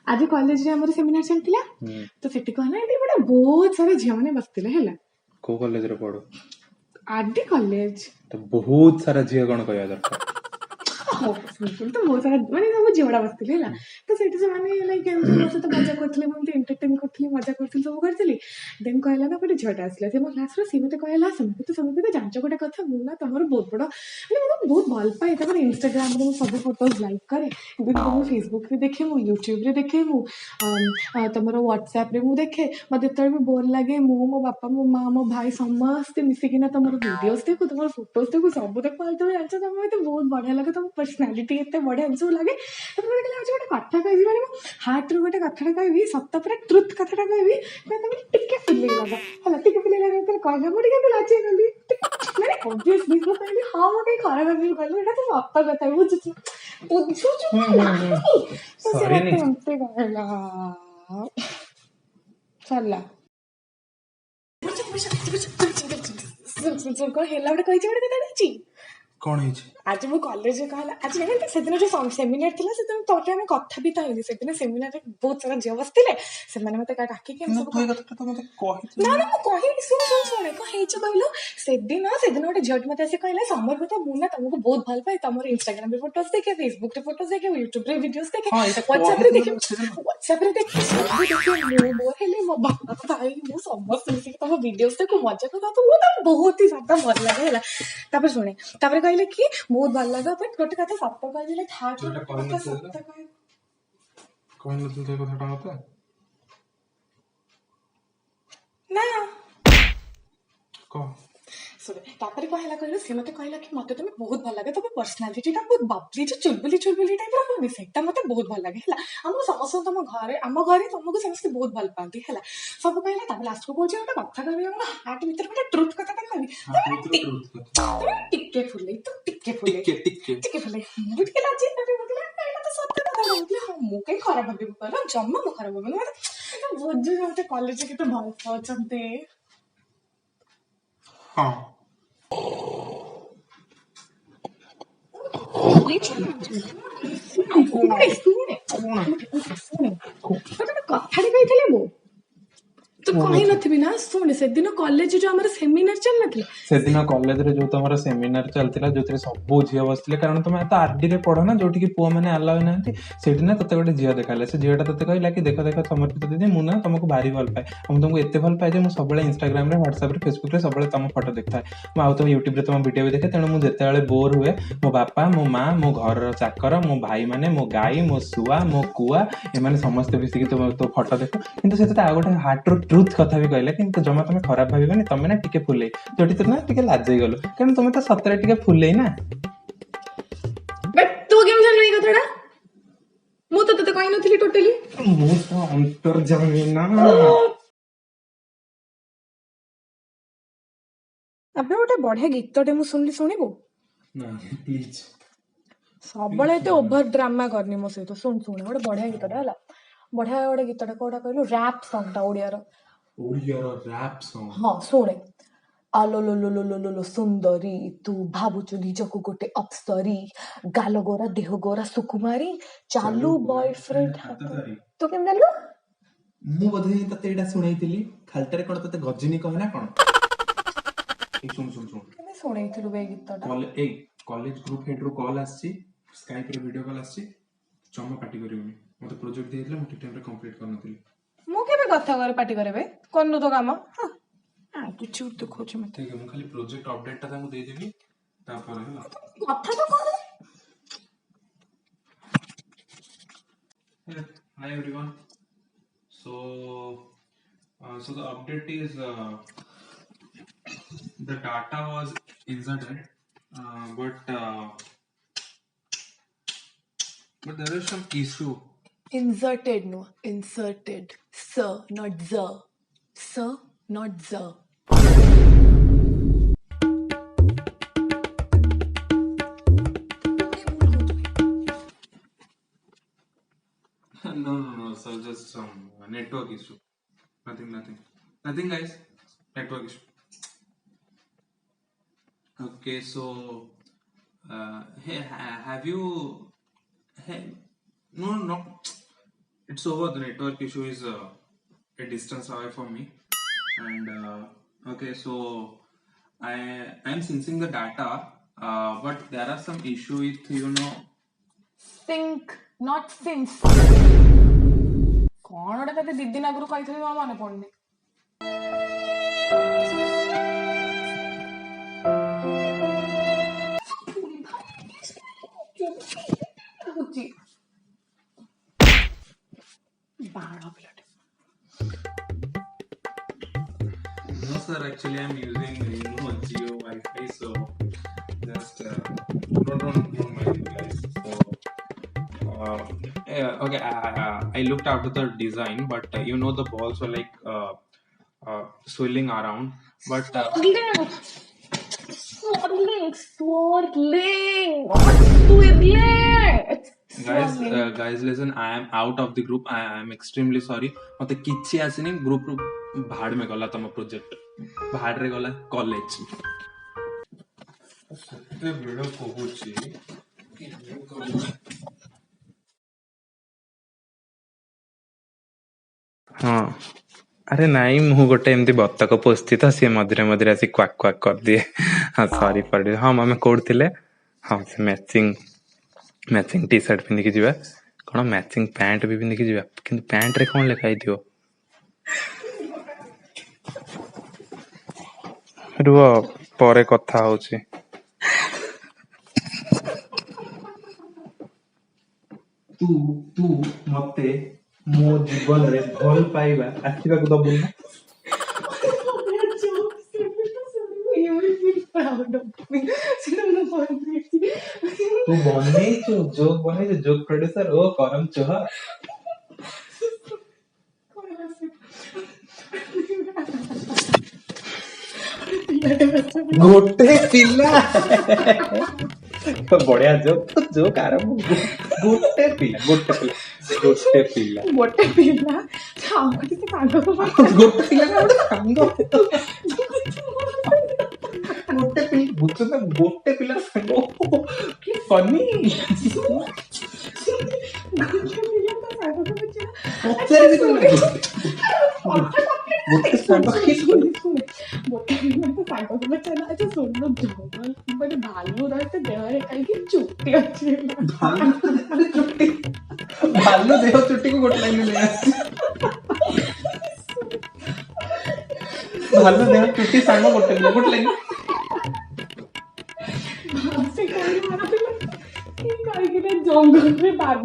आज कॉलेज रे हमर सेमिनार चलतिला तो सेठी कहला एटी बड़ा बहुत सारा झिया माने बसतिले हैला को कॉलेज रे पढो आदि कॉलेज तो बहुत सारा झिया कोन कहया दरकार तो बहुत सारा माने सब झियोडा बसतिले हैला तो सेठी से माने लाइक एमसे तो मजा करथले मते एंटरटेन करथले मजा करथले सब करथले देन कहला ना गोटे झटा आसला से मो क्लास रो से मते कहला समते जानच गोटे कथा मु ना तमरो बहुत बड़ माने मो बहुत भल पाए तमरो इंस्टाग्राम रे मो सब फोटोज लाइक करे देन मो फेसबुक रे देखे मो यूट्यूब रे देखे मो तमरो व्हाट्सएप रे मु देखे मते तळे भी बोर लागे मो बापा मो मां मो भाई समस्त मिसी किना तमरो वीडियोस देखो तमरो फोटोज देखो सब देखो आ तो जानच तम मते बहुत बढ़िया लागे तम पर्सनालिटी एते बढ़िया अंश लागे तो मते कहला आज गोटे कथा कहबी माने हार्ट रो गोटे कथा कहबी सत्ता पर ट्रुथ कथा कहबी तम टिके फीलिंग लगा हला टिके फीलिंग लगा तो कहला मो टिके लाचे गली माने ऑब्वियसली मो कहली हां मो कई खराब भाबी कहली एटा तो सत्ता कथा बुझछु तो सॉरी नहीं हमसे कहला चला सुन को हेला गोटे कहि गोटे कथा छी कोन हिच आज मो कॉलेज कहला आज नहीं से दिन जो सेमिनार थिला से दिन तोटे हम कथा भी ताइली से दिन सेमिनार रे बहुत सारा जे बसतिले से माने मते डाकी के हम सब तू कथा तो मते कहि ना मो कहि सुन को हेच कहलो से दिन गोटे झट मते से कहला समर्पिता मु ना तुमको बहुत भल पाए तमर इंस्टाग्राम रे फोटोज देखे फेसबुक रे फोटोज देखे यूट्यूब रे वीडियोस देखे व्हाट्सएप रे देखे मो हेले मो बापा भाई मो समस्त मिसी तम वीडियोस देखो मजा को तो वो बहुत ही ज्यादा भल लागे होला तापर सुने तापर कहले कि बहुत भल लागा बट गोटे कथा सत्य कह दिले था कि कहन तू ते कथाटा मते ना को सुने तापर कहला कहलो से मते कहला कि मते तुम बहुत भल लागे तम पर्सनालिटी ता बहुत बापली जो चुलबुली टाइप रो होनी सेटा मते बहुत भल लागे हला हम समस्त तुम घरे तुमको समस्त बहुत भल पाती हला सब कहला तापर लास्ट को बोल गोटे कथा कहबी हम हार्ट भीतर गोटे ट्रुथ कथा कहबी टिके फुले बुझके लाजी करे मतलब एटा तो सत्य कथा बोलले हम मु कई खराब भाबी कहला जम्मा मु खराब भाबी मतलब बुझु हमते कॉलेज के तो भल पाचंते हां कथा कहते मु तो कही नथि ना सुन से दिन कॉलेज जो हमर सेमिनार चल नथले से दिन कॉलेज रे जो तमरा सेमिनार चलतिला जोतरे सब झिया बसले कारण तुम त आरडी रे पढो ना जोठी की पुआ माने अलाउ नांती सेठी ना तते गोटे झिया देखाले से झियाटा तते कहला कि देखो समर्पित दीदी मु ना तुमको भारी भल पाए हम तुमको एते भल पाए जे मु सबले इंस्टाग्राम रे व्हाट्सएप रे फेसबुक रे सबले तुम फोटो देखता मु आउ तो यूट्यूब रे तुम वीडियो भी देखे तेणु मु जेते बेले बोर हुए मो बापा मो मां मो घर रो चाकर मो भाई माने मो गाई मो सुआ मो कुआ ए माने समस्त बिसी की तो फोटो देखो किंतु सेते आ गोटे हार्ट रो ट्रुथ कथा भी कहले किंतु जमा तुम खराब भाबिबनी तमे ना टिके फुले जोटी तो ना टिके लाजै गलो कारण तुम तो सतरे टिके फुले ना बट तू केम जानू ई कथाडा मु तो तते कहि नथली टोटली मु तो अंतर जाने ना अबे गोटे बढ़िया गीतटे मु सुनली सुनिबो ना प्लीज सबले तो ओवर ड्रामा करनी मो सहित सुन गोटे बढ़िया गीतटा हला बढ़िया गोटे गीतटा कोडा कहलो रैप सॉन्गटा ओडिया रो रैप सॉन्ग हां सुने आलो लो लो लो लो लो लो सुंदरी तू भाबुचु निजको गोटे अप्सरी गाल गोरा देह गोरा सुकुमारी चालू बॉयफ्रेंड तो केम जानलो मु बधे तते एटा सुनाइतिली खालटारे कोन तते गजनी कहना कोन सुन केमे सुनाइथिलु बे गीतटा कॉलेज ग्रुप हेड रो कॉल आसी स्काइप रे वीडियो कॉल आसी चम्मा पार्टी करिवनी मते प्रोजेक्ट देइतले मु ठीक टाइम रे कंप्लीट करनथिली मु केबे कथा करे पार्टी करबे कोन तो काम हां तू चूत तो खोज मत ठीक है मु खाली प्रोजेक्ट अपडेट ता तांको दे देबी तापर हला कथा तो कर Hi everyone. So the update is the data was inserted, but there is some issue. Inserted, no, inserted. Sir, not the. Sir, not the. No, sir, just some network issue. Nothing, guys. Network issue. Okay, so, hey, have you? Hey, no, it's over. The network issue is a distance away from me, and okay, so I'm sensing the data, but there are some issue with Think, not since. କଣ ଗୋଟେ ତତେ 2 ଦିନ ଆଗରୁ କହିଥିଲି ମୋର ମନେ ପଡୁନି। ବାଳ ପିଲାଟେ। No, sir. Actually, I'm using Geo Wi-Fi, so just don't mind, guys. So, yeah, okay. I looked after the design, but the balls were like swirling around. But Swirling. guys, listen. I am out of the group. I am extremely sorry. मते किछि आसिनी group भाड़ में गला तम project भाड़ रे गला college सत्य वीडियो कहूची हाँ अरे नाई मु गोटे एमती बत्तक पोस्ती तो सी मझे मझे आसी क्वाक क्वाक कर दिए हाँ सॉरी फॉर दिस हाँ मामे कोड थिले हाँ से मैचिंग टी शर्ट पिंधिकी जीवा कौन मैचिंग पैंट भी पिंधिकी जीवा किंतु पैंट रे कौन लिखाई दियो रुआ परे कथा होची तू मते मो जीवन रे भल पाइबा आखिबा को दबु ना तू बने जोक प्रोड्यूसर ओ करम चोहा गोटे पिला बढ़िया जोक आरंभ गोटे पिला गोटे पिला गोटे पिला गोटे पिला बुझो ना गोटे पिला कि फनी गोटे सांग कि भालू रहते देहरे कहीं चुट्टी अच्छी भालू देह चुट्टी को गोटे लाइन ले भालू देह चुट्टी सांग गोटे लाइन जंगल में बाघ